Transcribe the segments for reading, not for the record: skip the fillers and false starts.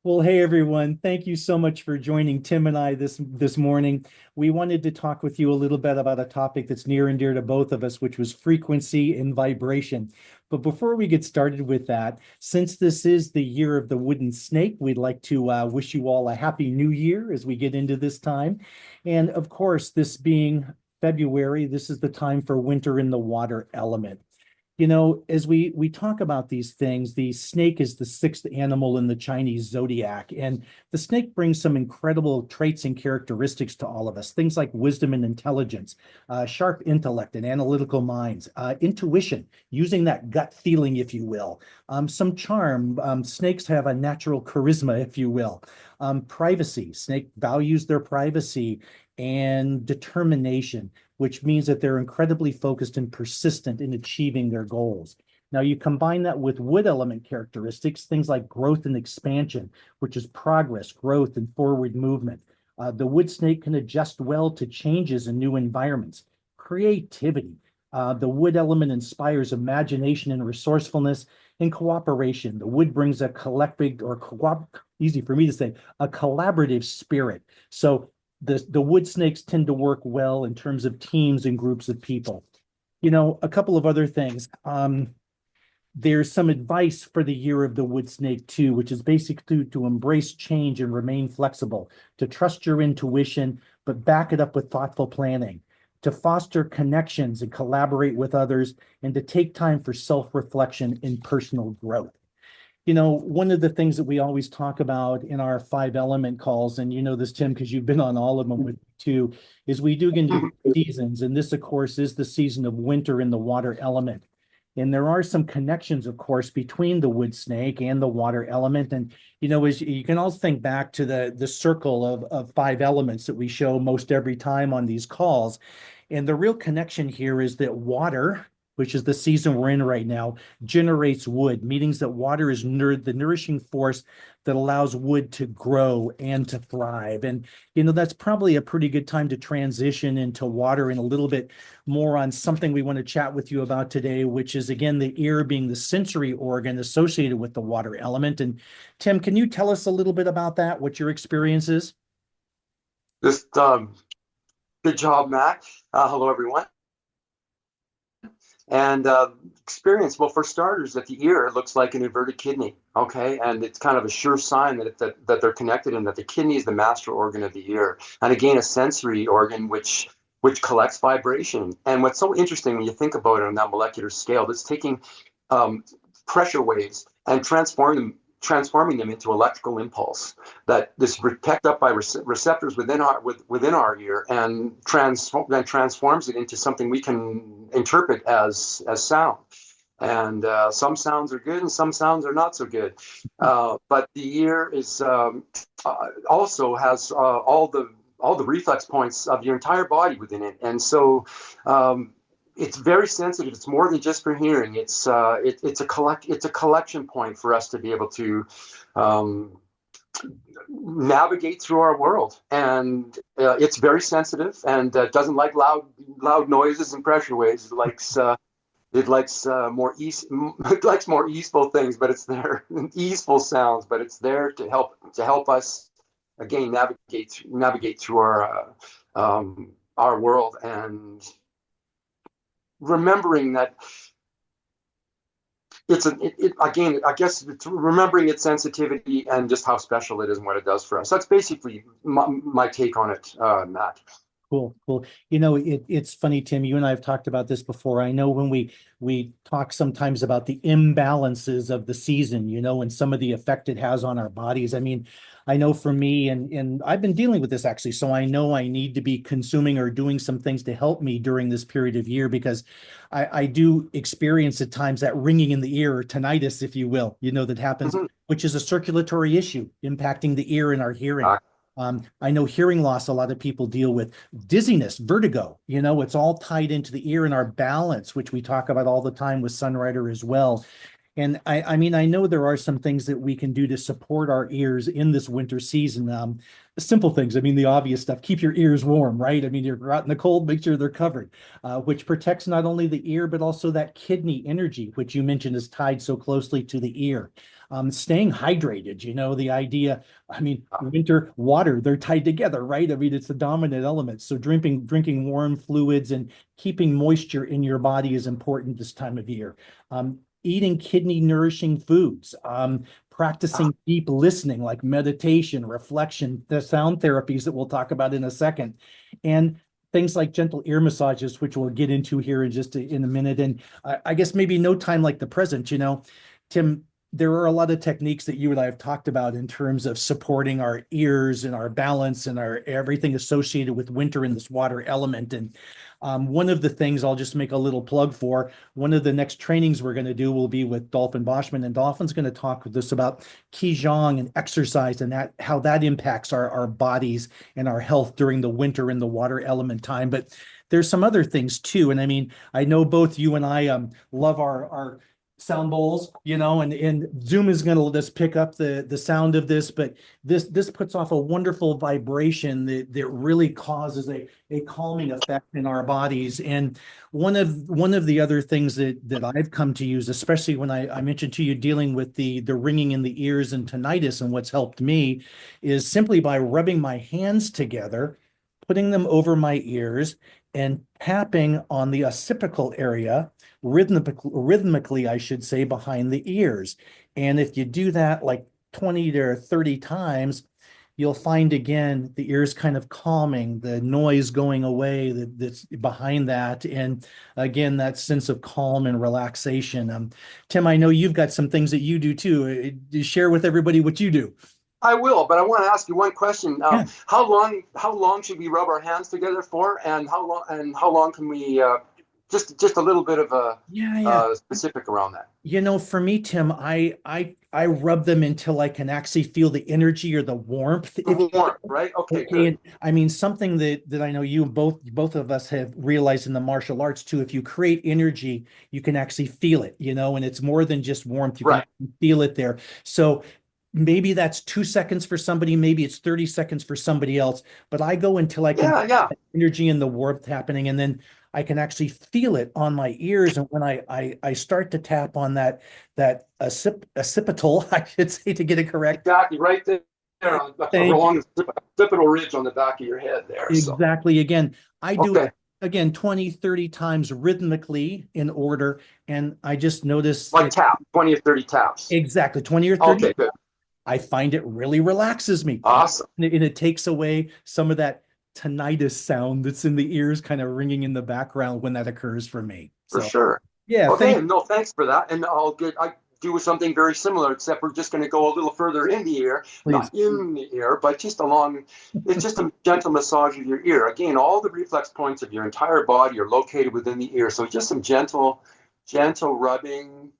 Well, hey everyone. Thank you so much for joining Tim and I this morning. We wanted to talk with you a little bit about a topic that's near and dear to both of us, which was frequency and vibration. But before we get started with that, since this is the year of the wooden snake, we'd like to wish you all a happy new year as we get into this time. And of course, this being February, this is the time for winter in the water element. As we talk about these things, the snake is the sixth animal in the Chinese zodiac, and the snake brings some incredible traits and characteristics to all of us. Things like wisdom and intelligence, sharp intellect and analytical minds, intuition, using that gut feeling, if you will, some charm. Snakes have a natural charisma, if you will. Privacy. Snake values their privacy and determination, which means that they're incredibly focused and persistent in achieving their goals. Now, you combine that with wood element characteristics, things like growth and expansion, which is progress, growth, and forward movement. The wood snake can adjust well to changes in new environments. Creativity. The wood element inspires imagination and resourcefulness and cooperation. The wood brings a collective or easy for me to say, a collaborative spirit. So the wood snakes tend to work well in terms of teams and groups of people. A couple of other things. There's some advice for the year of the wood snake too, which is basically to embrace change and remain flexible, to trust your intuition, but back it up with thoughtful planning, to foster connections and collaborate with others, and to take time for self-reflection and personal growth. One of the things that we always talk about in our five element calls, and you know this, Tim, because you've been on all of them with me too, is we do get into seasons. And this, of course, is the season of winter in the water element. And there are some connections, of course, between the wood snake and the water element. And, as you can all think back to the circle of five elements that we show most every time on these calls. And the real connection here is that water, which is the season we're in right now, generates wood, meaning that water is the nourishing force that allows wood to grow and to thrive. And, that's probably a pretty good time to transition into water and a little bit more on something we want to chat with you about today, which is, again, the ear being the sensory organ associated with the water element. And Tim, can you tell us a little bit about that, what your experience is? Just Good job, Mac. Hello, everyone. And experience, well, for starters, that the ear looks like an inverted kidney, okay? And it's kind of a sure sign that they're connected and that the kidney is the master organ of the ear. And again, a sensory organ which collects vibration. And what's so interesting when you think about it on that molecular scale, it's taking pressure waves and transforming them into electrical impulse that is picked up by receptors within our ear and transforms it into something we can interpret as sound. And some sounds are good and some sounds are not so good. But the ear is also has all the reflex points of your entire body within it, and so it's very sensitive. It's more than just for hearing. It's a collection point for us to be able to navigate through our world. And it's very sensitive and doesn't like loud noises and pressure waves. It likes more easeful things, but it's there easeful sounds, but it's there to help us again navigate through our world, and remembering that again, I guess it's remembering its sensitivity and just how special it is and what it does for us. That's basically my take on it, Matt. Cool, cool. It's funny, Tim, you and I have talked about this before. I know when we talk sometimes about the imbalances of the season, and some of the effect it has on our bodies. I mean, I know for me, and I've been dealing with this actually, so I know I need to be consuming or doing some things to help me during this period of year, because I do experience at times that ringing in the ear, or tinnitus, if you will, that happens, Mhm. which is a circulatory issue impacting the ear and our hearing. I know hearing loss, a lot of people deal with dizziness, vertigo, it's all tied into the ear and our balance, which we talk about all the time with Sunrider as well. And I mean, I know there are some things that we can do to support our ears in this winter season. Simple things. I mean, the obvious stuff. Keep your ears warm, right? I mean, you're out in the cold, make sure they're covered, which protects not only the ear, but also that kidney energy, which you mentioned is tied so closely to the ear. Staying hydrated, the idea, I mean, winter water, they're tied together, right? I mean, it's the dominant element. So drinking warm fluids and keeping moisture in your body is important this time of year. Eating kidney nourishing foods, practicing deep listening like meditation, reflection, the sound therapies that we'll talk about in a second, and things like gentle ear massages, which we'll get into here in just in a minute. And I guess maybe no time like the present, Tim, there are a lot of techniques that you and I have talked about in terms of supporting our ears and our balance and our everything associated with winter in this water element. And one of the things I'll just make a little plug for, one of the next trainings we're going to do will be with Dolphin Boschman, and Dolphin's going to talk with us about Qigong and exercise and how that impacts our bodies and our health during the winter in the water element time. But there's some other things too. And I mean, I know both you and I love our sound bowls, and Zoom is going to let us pick up the sound of this, but this puts off a wonderful vibration that really causes a calming effect in our bodies. And one of the other things that I've come to use, especially when I mentioned to you dealing with the ringing in the ears and tinnitus, and what's helped me is simply by rubbing my hands together, putting them over my ears and tapping on the occipital area rhythmically, I should say, behind the ears. And if you do that like 20 to 30 times, you'll find again the ears kind of calming, the noise going away that's behind that. And again, that sense of calm and relaxation. Tim, I know you've got some things that you do too. Share with everybody what you do. I will, but I want to ask you one question. Yeah. How long should we rub our hands together for, and how long can we just a little bit of a Yeah. specific around that? For me, Tim, I rub them until I can actually feel the energy or the warmth. Warm, right? Okay, Okay, good. and I mean something that I know you both of us have realized in the martial arts too. If you create energy, you can actually feel it, and it's more than just warmth. You can Right. actually feel it there. So maybe that's 2 seconds for somebody, maybe it's 30 seconds for somebody else, but I go until I can Yeah, yeah. energy and the warmth happening, and then I can actually feel it on my ears. And when I start to tap on that occipital, I should say to get it correct. Exactly, right there Thank you. along the occipital ridge on the back of your head there. So, Exactly. Again, I do it okay, again 20, 30 times rhythmically in order. And I just notice like tap, 20 or 30 taps. exactly 20 or 30. Okay, good. I find it really relaxes me. Awesome. And it takes away some of that tinnitus sound that's in the ears, kind of ringing in the background when that occurs for me. For So, sure. yeah, Okay, thank no, thanks for that. And I do something very similar, except we're just going to go a little further in the ear, not please. in the ear, but just along. It's just a gentle massage of your ear. Again, all the reflex points of your entire body are located within the ear. So just some gentle rubbing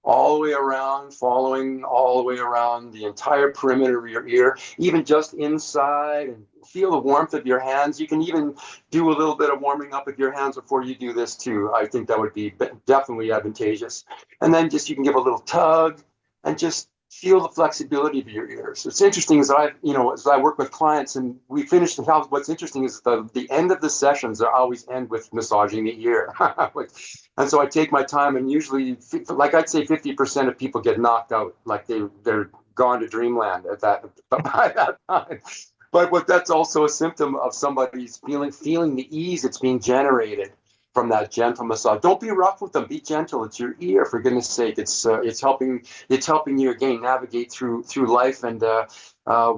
all the way around, following all the way around the entire perimeter of your ear, even just inside, and feel the warmth of your hands. You can even do a little bit of warming up with your hands before you do this too. I think that would be definitely advantageous. And then just you can give a little tug and just feel the flexibility of your ears. It's interesting as I work with clients and we finish the house. What's interesting is the end of the sessions are always end with massaging the ear. And so I take my time, and usually, like I'd say, 50% of people get knocked out, like they're gone to dreamland at that by that time. But that's also a symptom of somebody's feeling the ease that's being generated from that gentle massage. Don't be rough with them. Be gentle. It's your ear, for goodness sake. It's helping you again navigate through life, and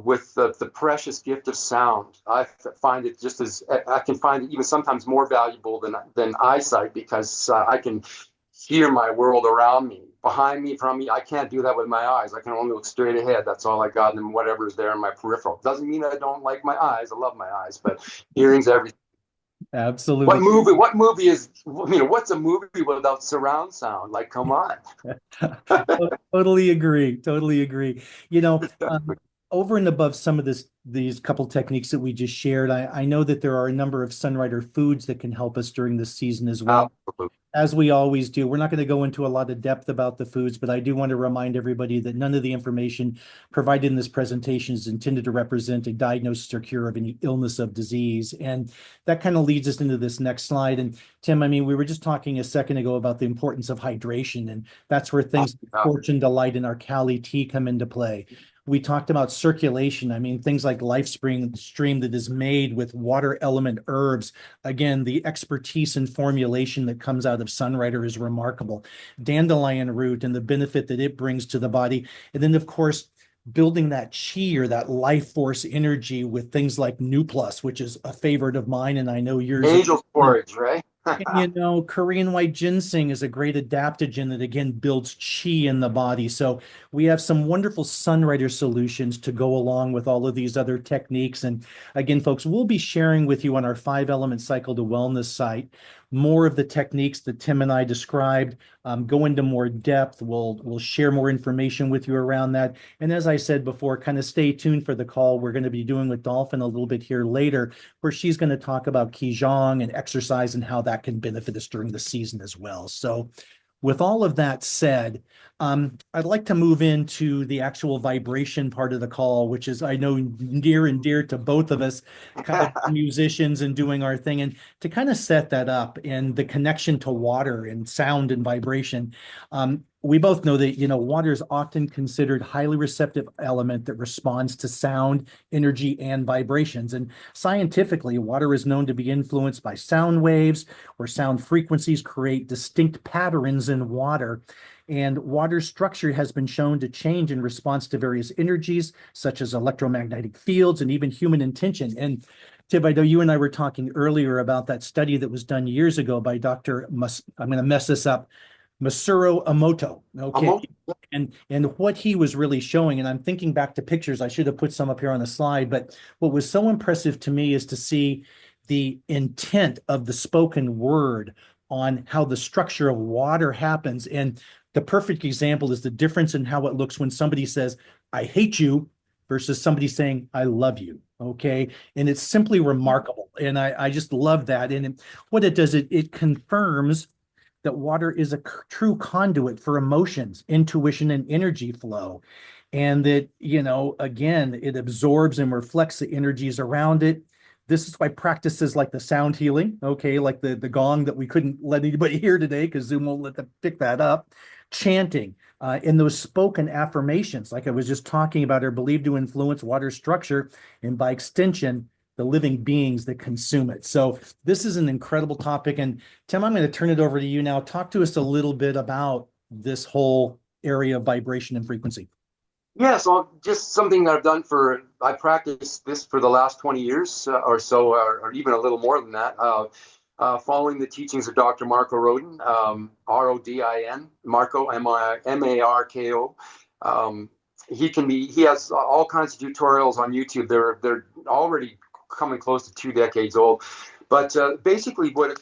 with the precious gift of sound. I find it just as I can find it even sometimes more valuable than eyesight, because I can hear my world around me, behind me, from me. I can't do that with my eyes. I can only look straight ahead. That's all I got, and whatever's there in my peripheral. Doesn't mean I don't like my eyes. I love my eyes, but hearing's everything. Absolutely. What movie is, what's a movie without surround sound? Like, come on. Totally agree. Totally agree. Over and above some of these couple techniques that we just shared, I know that there are a number of Sunrider foods that can help us during this season as well. Absolutely. As we always do, we're not going to go into a lot of depth about the foods, but I do want to remind everybody that none of the information provided in this presentation is intended to represent a diagnosis or cure of any illness of disease. And that kind of leads us into this next slide. And Tim, I mean, we were just talking a second ago about the importance of hydration, and that's where things like Fortune Delight and our Cali tea come into play. We talked about circulation. I mean, things like LifeSpring Stream that is made with water element herbs. Again, the expertise and formulation that comes out of Sunrider is remarkable. Dandelion root and the benefit that it brings to the body. And then, of course, building that chi or that life force energy with things like Nuplus, which is a favorite of mine, and I know yours. Angel porridge, right? And Korean white ginseng is a great adaptogen that again builds chi in the body. So we have some wonderful Sunrider solutions to go along with all of these other techniques. And again, folks, we'll be sharing with you on our 5-element cycle to wellness site more of the techniques that Tim and I described, go into more depth. We'll share more information with you around that. And as I said before, kind of stay tuned for the call we're going to be doing with Dolphin a little bit here later, where she's going to talk about Qigong and exercise and how that can benefit us during the season as well. So with all of that said, I'd like to move into the actual vibration part of the call, which is, I know, near and dear to both of us, kind of musicians and doing our thing. And to kind of set that up and the connection to water and sound and vibration, we both know that, water is often considered highly receptive element that responds to sound, energy, and vibrations. And scientifically, water is known to be influenced by sound waves, where sound frequencies create distinct patterns in water. And water's structure has been shown to change in response to various energies, such as electromagnetic fields and even human intention. And Tib, I know you and I were talking earlier about that study that was done years ago by Dr. I'm going to mess this up, Masaru Emoto. Okay. And what he was really showing, and I'm thinking back to pictures, I should have put some up here on the slide, but what was so impressive to me is to see the intent of the spoken word on how the structure of water happens. And the perfect example is the difference in how it looks when somebody says, I hate you, versus somebody saying, I love you. Okay. And it's simply remarkable. And I just love that. And what it does, it confirms that water is a true conduit for emotions, intuition, and energy flow. And that, again, it absorbs and reflects the energies around it. This is why practices like the sound healing, okay, like the gong that we couldn't let anybody hear today because Zoom won't let them pick that up, chanting, and those spoken affirmations, like I was just talking about, are believed to influence water structure and by extension, the living beings that consume it. So this is an incredible topic. And Tim, I'm going to turn it over to you now. Talk to us a little bit about this whole area of vibration and frequency. Yeah, so just something that I've done I practiced this for the last 20 years or so, or even a little more than that, following the teachings of Dr. Marco Rodin, R-O-D-I-N, Marco, M-A-R-K-O. He has all kinds of tutorials on YouTube. They're already coming close to 2 decades old. But basically what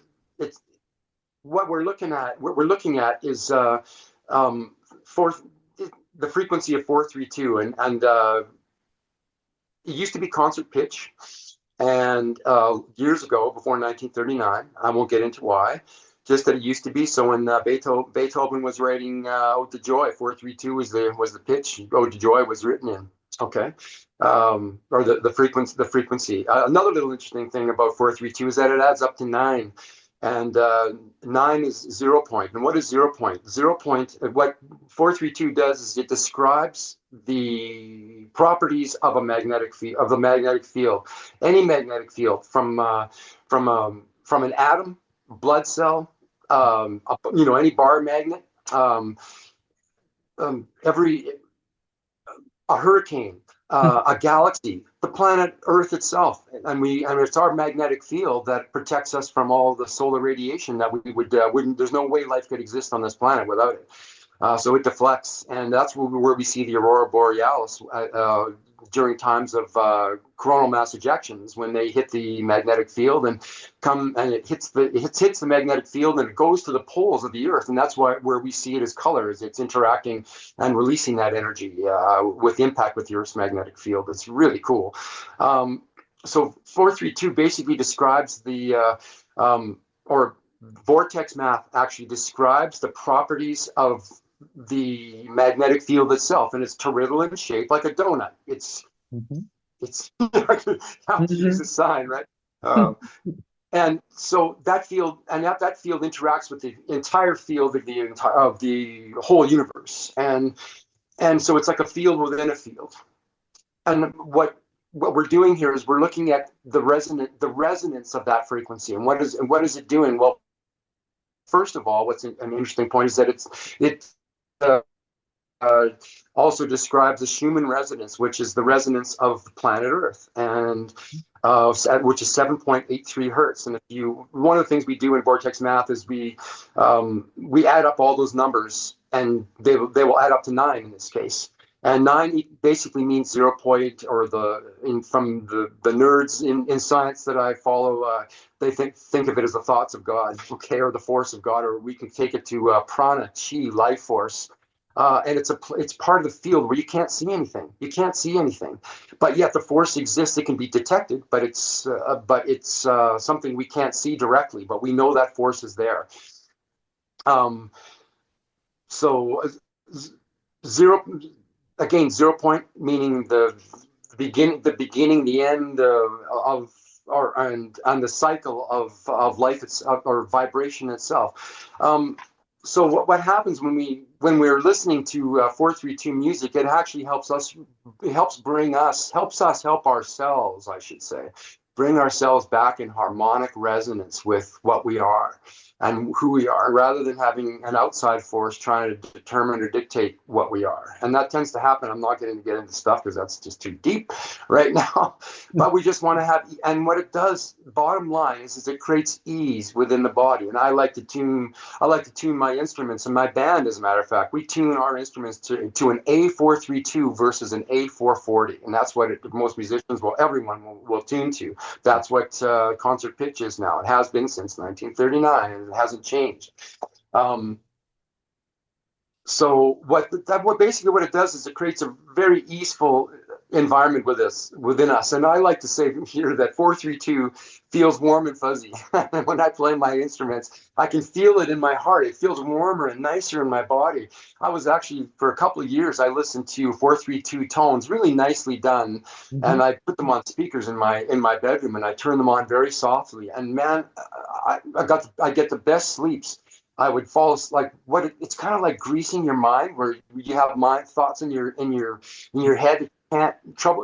we're looking at is the frequency of 432, and it used to be concert pitch, and years ago, before 1939, I won't get into why, just that it used to be. So when Beethoven was writing Ode to Joy, 432 was the pitch Ode to Joy was written in. Okay, or the frequency. Another little interesting thing about 432 is that it adds up to 9. And 9 is 0 point. And what is 0 point? 0 point, what 432 does is it describes the properties of the magnetic field. Any magnetic field, from an atom, blood cell, any bar magnet, a hurricane, a galaxy, the planet Earth itself, and it's our magnetic field that protects us from all the solar radiation that we wouldn't. There's no way life could exist on this planet without it. So it deflects, and that's where we see the aurora borealis during times of coronal mass ejections, when they hit the magnetic field and it hits the magnetic field, and it goes to the poles of the Earth, and that's where we see it as colors. It's interacting and releasing that energy with impact with the Earth's magnetic field. It's really cool. So 432 basically describes or vortex math actually describes the properties of the magnetic field itself, and it's toroidal in shape, like a donut. Mhm. It's I have to use Mhm. a sign, right? Um, and so that field, and that field interacts with the entire field of the whole universe, and so it's like a field within a field. And what we're doing here is we're looking at the resonance of that frequency, and what is it doing? Well, first of all, what's an interesting point is that it uh, uh, also describes the Schumann resonance, which is the resonance of the planet Earth, and which is 7.83 hertz. And one of the things we do in vortex math is we add up all those numbers, and they will add up to 9 in this case. And 9 basically means 0 point, or from the nerds in science that I follow, they think of it as the thoughts of God, okay, or the force of God, or we can take it to prana, chi, life force. And it's part of the field where you can't see anything. You can't see anything, but yet the force exists. It can be detected, but it's something we can't see directly. But we know that force is there. Um, so zero again, 0 point meaning the beginning, the end of and the cycle of life itself, or vibration itself. So what happens when we're listening to 432 music? It actually helps us. It helps us help ourselves, I should say, bring ourselves back in harmonic resonance with what we are and who we are, rather than having an outside force trying to determine or dictate what we are. And that tends to happen. I'm not going to get into stuff because that's just too deep right now. But we just want to have, and what it does, bottom line is it creates ease within the body. And I like to tune my instruments, and my band, as a matter of fact, we tune our instruments to an A432 versus an A440. And that's what most musicians everyone will tune to. That's what concert pitch is now. It has been since 1939, and it hasn't changed. So basically what it does is it creates a very easeful environment within us. And I like to say here that 432 feels warm and fuzzy. When I play my instruments, I can feel it in my heart. It feels warmer and nicer in my body. I was actually, for a couple of years, I listened to 432 tones, really nicely done, Mhm. and I put them on speakers in my bedroom, and I turn them on very softly. And man, I get the best sleeps. I would fall like it's kind of like greasing your mind, where you have mind thoughts in your head that can't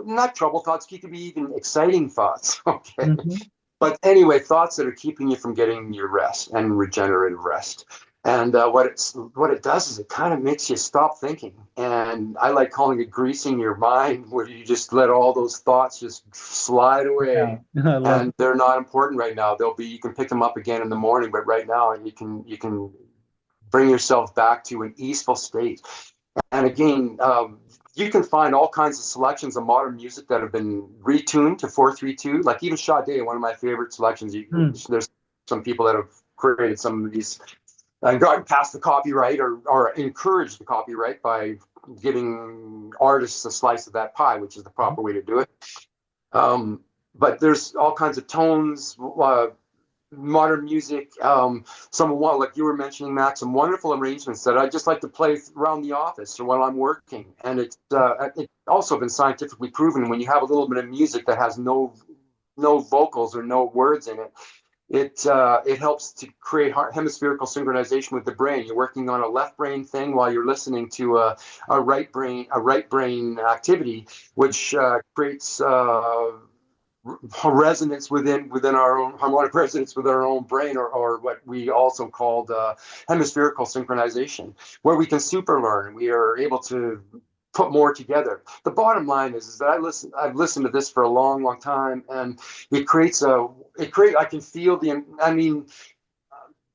not trouble thoughts, it could be even exciting thoughts. Okay. Mhm. But anyway, thoughts that are keeping you from getting your rest and regenerative rest. And what it does is it kind of makes you stop thinking. And I like calling it greasing your mind, where you just let all those thoughts just slide Yeah, away. I love And they're not important right now. You can pick them up again in the morning, but right now you can bring yourself back to an easeful state. And again, you can find all kinds of selections of modern music that have been retuned to 432. Like even Sade, one of my favorite selections. it. There's some people that have created some of these and gotten past the copyright, or encouraged the copyright by giving artists a slice of that pie, which is the proper way to do it. Um, but there's all kinds of tones, modern music, like you were mentioning, Max, some wonderful arrangements that I just like to play around the office or while I'm working. And it's also been scientifically proven, when you have a little bit of music that has no vocals or no words in it, it helps to create hemispherical synchronization with the brain. You're working on a left brain thing while you're listening to a right brain activity, which creates resonance within our own harmonic resonance with our own brain, or what we also called hemispherical synchronization, where we can super learn. We are able to put more together. The bottom line is that I've listened to this for a long, long time, and I can feel I mean,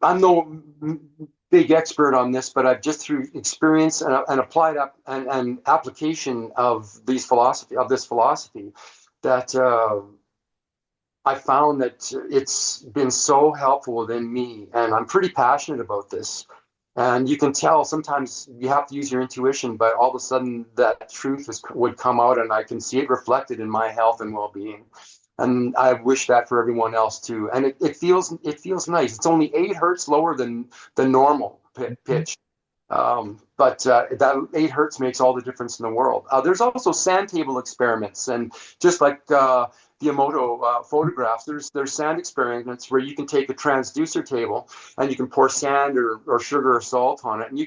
I'm no big expert on this, but I've just, through experience and applied up and application of this philosophy, that I found that it's been so helpful within me, and I'm pretty passionate about this. And you can tell sometimes you have to use your intuition, but all of a sudden that truth would come out, and I can see it reflected in my health and well-being. And I wish that for everyone else too. And it feels nice. It's only 8 hertz lower than the normal pitch. But that 8 hertz makes all the difference in the world. There's also sand table experiments, and just like the Emoto photographs, there's sand experiments where you can take a transducer table and you can pour sand or sugar or salt on it, and you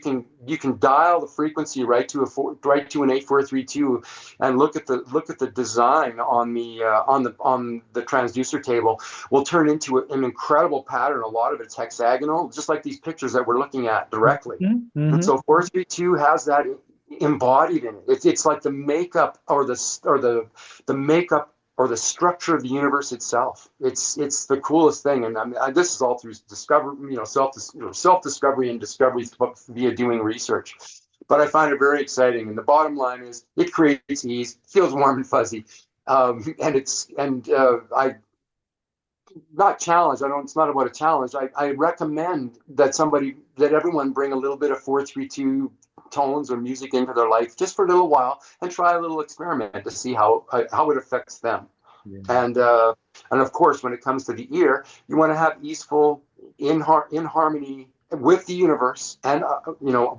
can dial the frequency right to an 8432, and look at the design on the transducer table will turn into an incredible pattern. A lot of it's hexagonal, just like these pictures that we're looking at directly. And Mm-hmm. so 432 has that embodied in it. It's like the makeup or the makeup or the structure of the universe itself. It's the coolest thing, and I mean, this is all through discovery, self discovery and discovery via doing research. But I find it very exciting, and the bottom line is it creates ease, feels warm and fuzzy, and I not challenge. I don't. It's not about a challenge. I recommend that everyone bring a little bit of 432 tones or music into their life just for a little while and try a little experiment to see how it affects them. Yeah. And of course, when it comes to the ear, you want to have easeful in harmony with the universe, and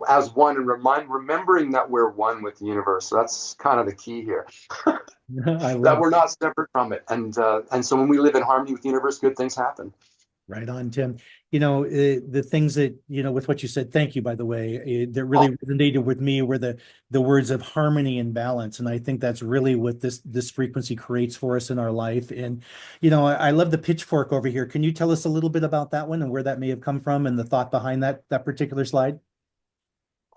as one, and remembering that we're one with the universe. So that's kind of the key here. I That love we're not separate from it, and so when we live in harmony with the universe, good things happen. Right on, Tim. The things that, with what you said, thank you, by the way, that really Oh, resonated with me were the words of harmony and balance. And I think that's really what this frequency creates for us in our life. And, I love the pitchfork over here. Can you tell us a little bit about that one and where that may have come from and the thought behind that particular slide?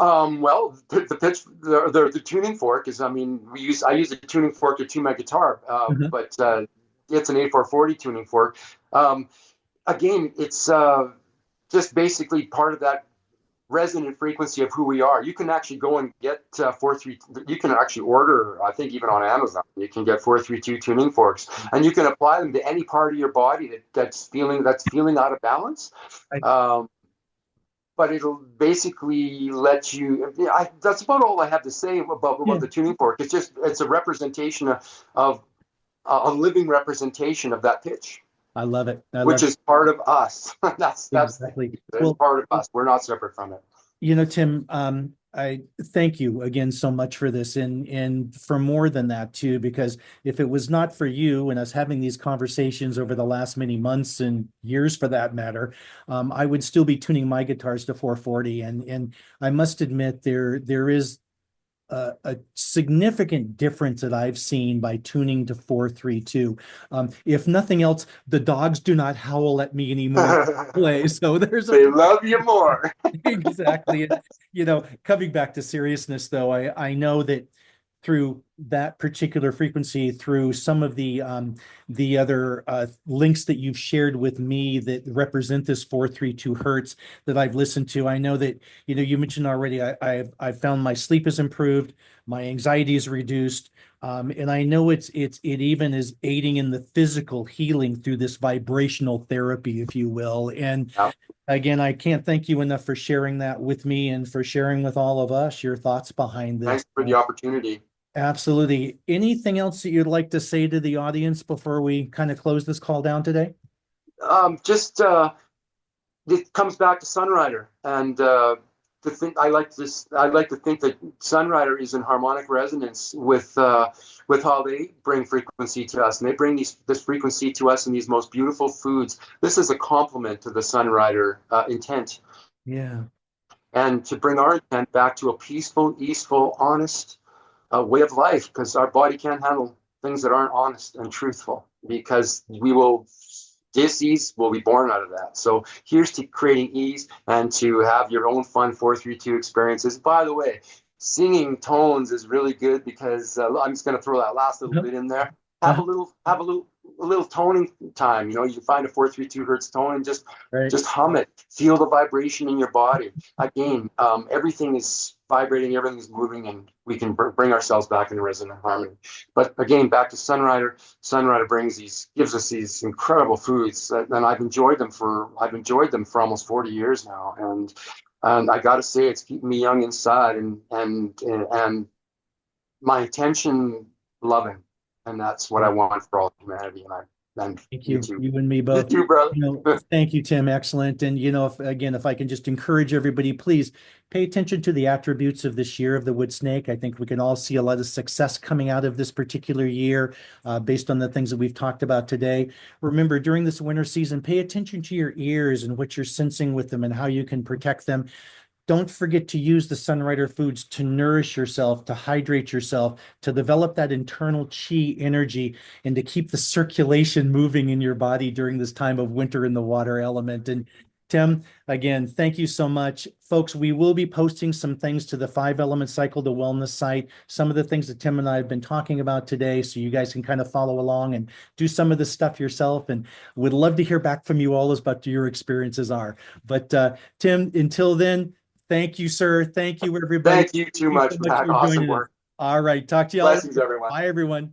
well, the tuning fork is. I mean, I use a tuning fork to tune my guitar, Mhm. but it's an 8440 tuning fork. Um, Again, it's just basically part of that resonant frequency of who we are. You can actually go and get 432. You can actually order, I think, even on Amazon. You can get 432 tuning forks, and you can apply them to any part of your body that's feeling out of balance. I, Um, but it'll basically let you. That's about all I have to say about yeah, the tuning fork. It's a representation of a living representation of that pitch, I love it. I which love it. is part of us. That's Exactly. it's Well, part of us. We're not separate from it. Tim, I thank you again so much for this and for more than that too, because if it was not for you and us having these conversations over the last many months and years for that matter, I would still be tuning my guitars to 440. And I must admit there is a significant difference that I've seen by tuning to 432. If nothing else, the dogs do not howl at me anymore. Play. So there's a They love you more. exactly. And, coming back to seriousness, though, I know that through that particular frequency, through some of the other links that you've shared with me that represent this 432 hertz that I've listened to, I know that you mentioned already. I've found my sleep has improved, my anxiety is reduced. And I know it even is aiding in the physical healing through this vibrational therapy, if you will. And Yeah. again, I can't thank you enough for sharing that with me and for sharing with all of us your thoughts behind this. Thanks for the opportunity. Absolutely. Anything else that you'd like to say to the audience before we kind of close this call down today? Just it comes back to Sunrider, and to think I like this. I like to think that Sunrider is in harmonic resonance with how they bring frequency to us, and they bring this frequency to us in these most beautiful foods. This is a complement to the Sunrider intent, Yeah. and to bring our intent back to a peaceful, easeful, honest way of life, because our body can't handle things that aren't honest and truthful, because we will dis-ease will be born out of that. So here's to creating ease and to have your own fun 432 experiences. By the way, singing tones is really good, because I'm just going to throw that last little bit in there. Uh-huh. A little toning time. You find a 432 hertz tone and Right. just hum it. Feel the vibration in your body. Again, everything is vibrating, everything's moving, and we can bring ourselves back into resonant harmony. But again, back to Sunrider. Sunrider gives us these incredible foods, and I've enjoyed them for almost 40 years now, and I got to say, it's keeping me young inside, and my intention loving, And that's what I want for all humanity. And Thank you you. too. You and me You both. too, brother. Thank you, Tim. Excellent. And if I can just encourage everybody, please pay attention to the attributes of this year of the wood snake. I think we can all see a lot of success coming out of this particular year, based on the things that we've talked about today. Remember, during this winter season, pay attention to your ears and what you're sensing with them and how you can protect them. Don't forget to use the Sunrider foods to nourish yourself, to hydrate yourself, to develop that internal chi energy, and to keep the circulation moving in your body during this time of winter in the water element. And Tim, again, thank you so much. Folks, we will be posting some things to the 5 Element Cycle to Wellness site, some of the things that Tim and I have been talking about today, so you guys can kind of follow along and do some of this stuff yourself. And we'd love to hear back from you all as what your experiences are. But Tim, until then, thank you, sir. Thank you, everybody. Thank you too Thank you much, so much Matt. for Awesome joining us. work. All right. Talk to you all. Blessings, everyone. Bye, everyone.